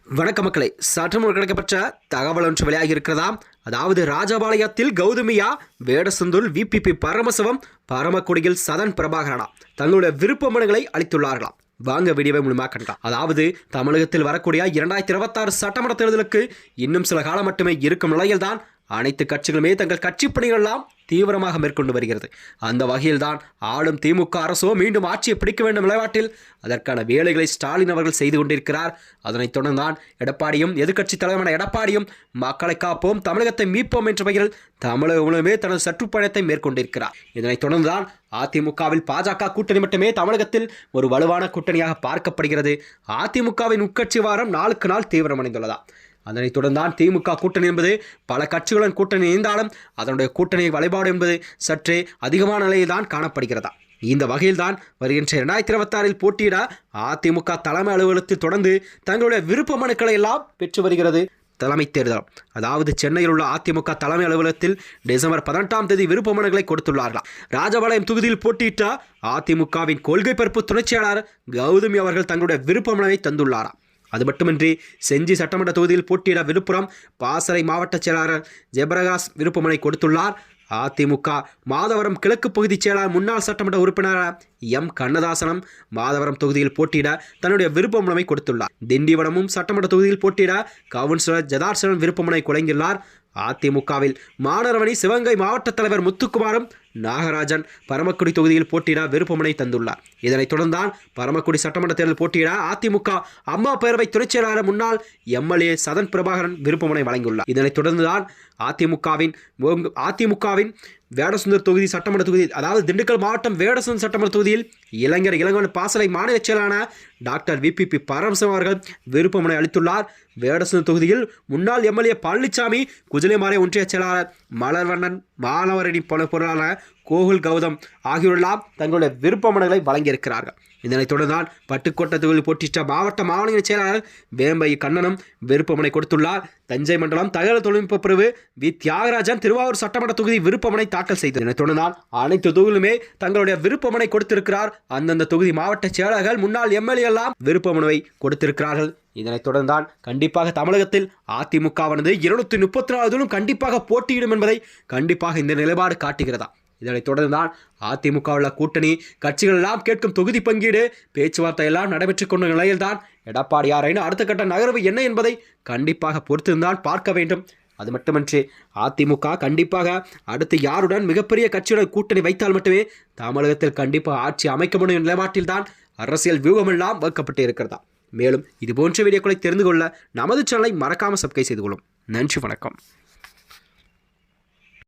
வணக்க மக்களே, சற்று முன் கிடைக்கப்பட்ட தகவல் ஒன்று வெளியாகி இருக்கிறதா? அதாவது ராஜபாளையத்தில் கௌதமியா, வேடசந்தூர் விபிபி பரமசிவம், பரமக்குடியில் சதன் பிரபாகரனா தங்களுடைய விருப்ப மனுக்களை அளித்துள்ளார்களாம். வாங்க வீடியோவை மூலமாக கண்டலாம். அதாவது தமிழகத்தில் வரக்கூடிய 2026 சட்டமன்ற தேர்தலுக்கு இன்னும் சில காலம் மட்டுமே இருக்கும் நிலையில்தான் அனைத்து கட்சிகளுமே தங்கள் கட்சி பணிகளெல்லாம் தீவிரமாக மேற்கொண்டு வருகிறது. அந்த வகையில்தான் ஆளும் திமுக அரசோ மீண்டும் ஆட்சியை பிடிக்க வேண்டும் நிலைப்பாட்டில் அதற்கான வேலைகளை ஸ்டாலின் அவர்கள் செய்து கொண்டிருக்கிறார். அதனைத் தொடர்ந்தான் எடப்பாடியும், எதிர்க்கட்சி தலைவரான எடப்பாடியும் மக்களை காப்போம், தமிழகத்தை மீட்போம் என்ற வகையில் தமிழகம் முழுமே தனது சுற்றுப்பயணத்தை மேற்கொண்டிருக்கிறார். இதனைத் தொடர்ந்துதான் அதிமுகவில் பாஜக கூட்டணி மட்டுமே தமிழகத்தில் ஒரு வலுவான கூட்டணியாக பார்க்கப்படுகிறது. அதிமுகவின் உட்கட்சி வாரம் நாளுக்கு நாள் தீவிரமடைந்துள்ளதா? அதனைத் தொடர்ந்தான் திமுக கூட்டணி என்பது பல கட்சிகளுடன் கூட்டணி இணைந்தாலும் அதனுடைய கூட்டணி வழிபாடு என்பது சற்றே அதிகமான நிலையில் தான் காணப்படுகிறதா? இந்த வகையில்தான் வருகின்ற 2026 போட்டியிட அதிமுக தலைமை அலுவலகத்தில் தொடர்ந்து தங்களுடைய விருப்ப மனுக்களை எல்லாம் பெற்று வருகிறது தலைமை தேர்தல். அதாவது சென்னையில் உள்ள அதிமுக தலைமை அலுவலகத்தில் டிசம்பர் 18ஆம் தேதி விருப்ப மனுக்களை கொடுத்துள்ளார்களாம். ராஜபாளையம் தொகுதியில் போட்டியிட்ட அதிமுகவின் கொள்கை பரப்பு துணைச் செயலாளர் கௌதமி அவர்கள் தங்களுடைய விருப்ப மனுவை தந்துள்ளாராம். அது மட்டுமின்றி செஞ்சி சட்டமன்ற தொகுதியில் போட்டியிட விழுப்புரம் பாசறை மாவட்ட செயலாளர் ஜெயபிரகாஷ் விருப்பமனை கொடுத்துள்ளார். அதிமுக மாதவரம் கிழக்கு பகுதி செயலாளர் முன்னாள் சட்டமன்ற உறுப்பினர் எம் கண்ணதாசனம் மாதவரம் தொகுதியில் போட்டியிட தன்னுடைய விருப்பமனை கொடுத்துள்ளார். திண்டிவனமும் சட்டமன்ற தொகுதியில் போட்டியிட கவுன்சிலர் ஜதார்சனன் விருப்பமனை வழங்கியுள்ளார். அதிமுகவில் மாணவரணி சிவகங்கை மாவட்ட தலைவர் முத்துக்குமாரும் நாகராஜன் பரமக்குடி தொகுதியில் போட்டியிட விருப்பமனை தந்துள்ளார். இதனைத் தொடர்ந்தான் பரமக்குடி சட்டமன்ற தேர்தல் போட்டியிட அதிமுக அம்மா பேரவை துணைச் செயலாளர் முன்னாள் எம்எல்ஏ சதன் பிரபாகரன் விருப்பமனை வழங்கியுள்ளார். இதனைத் தொடர்ந்துதான் அதிமுகவின் வேடசுந்தர் தொகுதி சட்டமன்ற தொகுதி, அதாவது திண்டுக்கல் மாவட்டம் வேடசுந்தர் சட்டமன்ற தொகுதியில் இளைஞர் பாசறை மாநில செயலாளர் டாக்டர் விபிபி பரமசிவம் அவர்கள் விருப்பமனை அளித்துள்ளார். வேடசுந்தர் தொகுதியில் முன்னாள் எம்எல்ஏ பழனிசாமி, குஜிலிமாறை ஒன்றிய செயலாளர் மலர்வண்ணன், மாணவரணி பொருளாளர் கோகுல் கௌதம் ஆகியோரெல்லாம் தங்களுடைய விருப்ப மனுக்களை வழங்கியிருக்கிறார்கள். இதனைத் தொடர்ந்தான் பட்டுக்கோட்டை தொகுதியில் போட்டியிட்ட மாவட்ட மாநில செயலாளர் வேம்பை கண்ணனும் விருப்பமனை கொடுத்துள்ளார். தஞ்சை மண்டலம் தகவல் தொழில்நுட்ப பிரிவு வி தியாகராஜன் திருவாரூர் சட்டமன்ற தொகுதி விருப்பமனை தாக்கல் செய்தது. இதனைத் தொடர்ந்தான் அனைத்து தொகுதியிலுமே தங்களுடைய விருப்பமனை கொடுத்திருக்கிறார். அந்தந்த தொகுதி மாவட்ட செயலாளர்கள், முன்னாள் எம்எல்ஏ எல்லாம் விருப்பமனுவை கொடுத்திருக்கிறார்கள். இதனைத் தொடர்ந்தான் கண்டிப்பாக தமிழகத்தில் அதிமுகவானது 234 கண்டிப்பாக போட்டியிடும் என்பதை கண்டிப்பாக இந்த நிலைப்பாடு காட்டுகிறதா? இதனைத் தொடர்ந்துதான் அதிமுக உள்ள கூட்டணி கட்சிகள் எல்லாம் கேட்கும் தொகுதி பங்கீடு பேச்சுவார்த்தை எல்லாம் நடைபெற்றுக் கொண்ட நிலையில்தான் எடப்பாடியாரின் அடுத்த கட்ட நகர்வு என்ன என்பதை கண்டிப்பாக பொறுத்திருந்தான் பார்க்க வேண்டும். அது மட்டுமின்றி அதிமுக கண்டிப்பாக அடுத்து யாருடன் மிகப்பெரிய கட்சியுடன் கூட்டணி வைத்தால் மட்டுமே தமிழகத்தில் கண்டிப்பாக ஆட்சி அமைக்க முடியும் நிலைப்பாட்டில்தான் அரசியல் வியூகமெல்லாம் வகுக்கப்பட்டு இருக்கிறதா? மேலும் இதுபோன்ற வீடியோக்களை தெரிந்து கொள்ள நமது சேனலை மறக்காமல் சப்ஸ்கிரைப் செய்து கொள்ளும். நன்றி, வணக்கம்.